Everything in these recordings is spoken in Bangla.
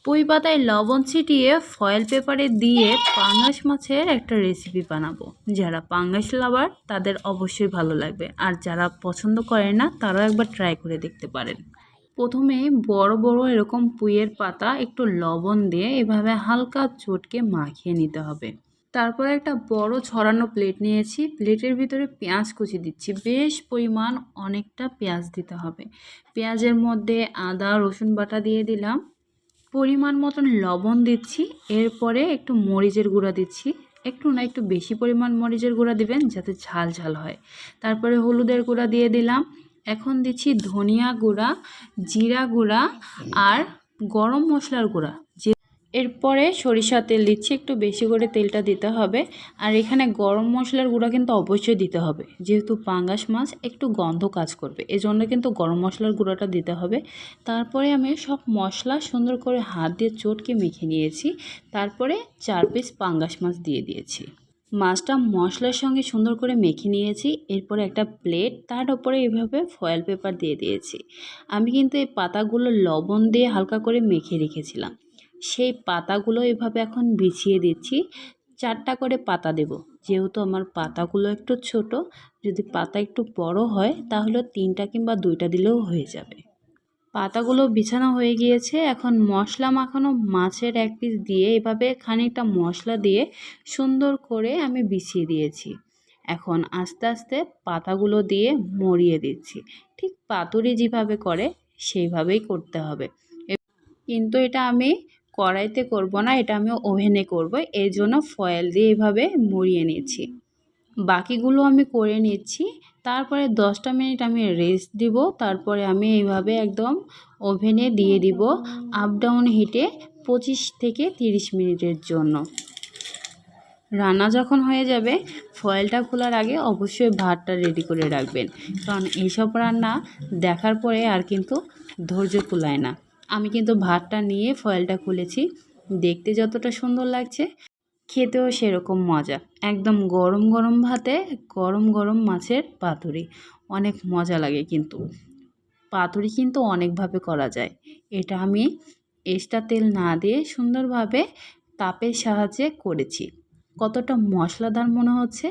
পুঁই পাতায় লবণ ছিটিয়ে ফয়েল পেপারে দিয়ে পাঙ্গাস মাছের একটা রেসিপি বানাবো। যারা পাঙ্গাস লাভার তাদের অবশ্যই ভালো লাগবে, আর যারা পছন্দ করে না তারাও একবার ট্রাই করে দেখতে পারেন। প্রথমে বড় বড় এরকম পুঁইয়ের পাতা একটু লবণ দিয়ে এভাবে হালকা চটকে মাখিয়ে নিতে হবে। তারপরে একটা বড় ছড়ানো প্লেট নিয়েছি, প্লেটের ভিতরে পেঁয়াজ কুচি দিচ্ছি, বেশ পরিমাণ অনেকটা পেঁয়াজ দিতে হবে। পেঁয়াজের মধ্যে আদা রসুন বাটা দিয়ে দিলাম, পরিমাণ মতন লবণ দিচ্ছি, এরপরে একটু মরিচের গুঁড়া দিচ্ছি, একটু না একটু বেশি পরিমাণ মরিচের গুঁড়া দিবেন যাতে ঝাল ঝাল হয়। তারপরে হলুদের গুঁড়া দিয়ে দিলাম, এখন দিচ্ছি ধনিয়া গুঁড়া, জিরা গুঁড়া আর গরম মশলার গুঁড়া। এরপরে সরিষার তেল দিচ্ছি, একটু বেশি করে তেলটা দিতে হবে। আর এখানে গরম মশলার গুঁড়া কিন্তু অবশ্যই দিতে হবে, যেহেতু পাঙ্গাস মাছ একটু গন্ধ কাজ করবে, এজন্য কিন্তু গরম মশলার গুঁড়াটা দিতে হবে। তারপরে আমি সব মশলা সুন্দর করে হাত দিয়ে চটকে মেখে নিয়েছি। তারপরে 4 পিস পাঙ্গাস মাছ দিয়ে দিয়েছি। মাছটা মশলার সঙ্গে সুন্দর করে মেখে নিয়েছি। এরপরে একটা প্লেট, তার উপরে এইভাবে ফয়েল পেপার দিয়ে দিয়েছি। আমি কিন্তু এই পাতাগুলো লবণ দিয়ে হালকা করে মেখে রেখেছিলাম, সেই পাতাগুলো এভাবে এখন বিছিয়ে দিচ্ছি। 4টা করে পাতা দেব, যেহেতু আমার পাতাগুলো একটু ছোট, যদি পাতা একটু বড় হয় তাহলে 3টা কিংবা 2টা দিলেও হয়ে যাবে। পাতাগুলো বিছানো হয়ে গিয়েছে, এখন মশলা মাখানো মাছের এক পিস দিয়ে এভাবে খানিকটা মশলা দিয়ে সুন্দর করে আমি বিছিয়ে দিয়েছি। এখন আস্তে আস্তে পাতাগুলো দিয়ে মরিয়ে দিচ্ছি, ঠিক পাতুরি যেভাবে করে সেইভাবেই করতে হবে। কিন্তু এটা আমি কড়াইতে করব না, এটা আমি ওভেনে করব, এই জন্য ফয়েল দিয়ে এভাবে মুড়িয়ে নিচ্ছি। বাকিগুলো আমি করে নিচ্ছি। তারপরে 10টা মিনিট আমি রেস্ট দিব, তারপরে আমি এইভাবে একদম ওভেনে দিয়ে দিব আপ ডাউন হিটে 25 থেকে 30 মিনিটের জন্য। রান্না যখন হয়ে যাবে, ফয়েলটা খোলার আগে অবশ্যই ভাতটা রেডি করে রাখবেন, কারণ এইসব রান্না দেখার পরে আর কিন্তু ধৈর্য কুলায় না। আমি কিন্তু ভাতটা নিয়ে ফয়েলটা খুলেছি, দেখতে যতটা সুন্দর লাগছে খেতেও সেরকম মজা। একদম গরম গরম ভাতে গরম গরম মাছের পাতুরি, অনেক মজা লাগে। কিন্তু পাতুরি কিন্তু অনেকভাবে করা যায়, এটা আমি এক্সট্রা তেল না দিয়ে সুন্দরভাবে তাপের সাহায্যে করেছি। কতটা মশলাদার মনে হচ্ছে!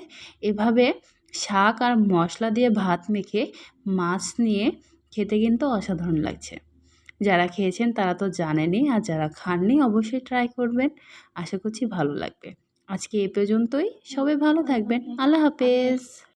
এভাবে শাক আর মশলা দিয়ে ভাত মেখে মাছ নিয়ে খেতে কিন্তু অসাধারণ লাগছে। যারা খেয়েছেন তারা তো জানেনই, আর যারা খাননি অবশ্যই ট্রাই করবেন, আশা করছি ভালো লাগবে। আজকে এ পর্যন্তই, সবাই ভালো থাকবেন, আল্লাহ হাফেজ।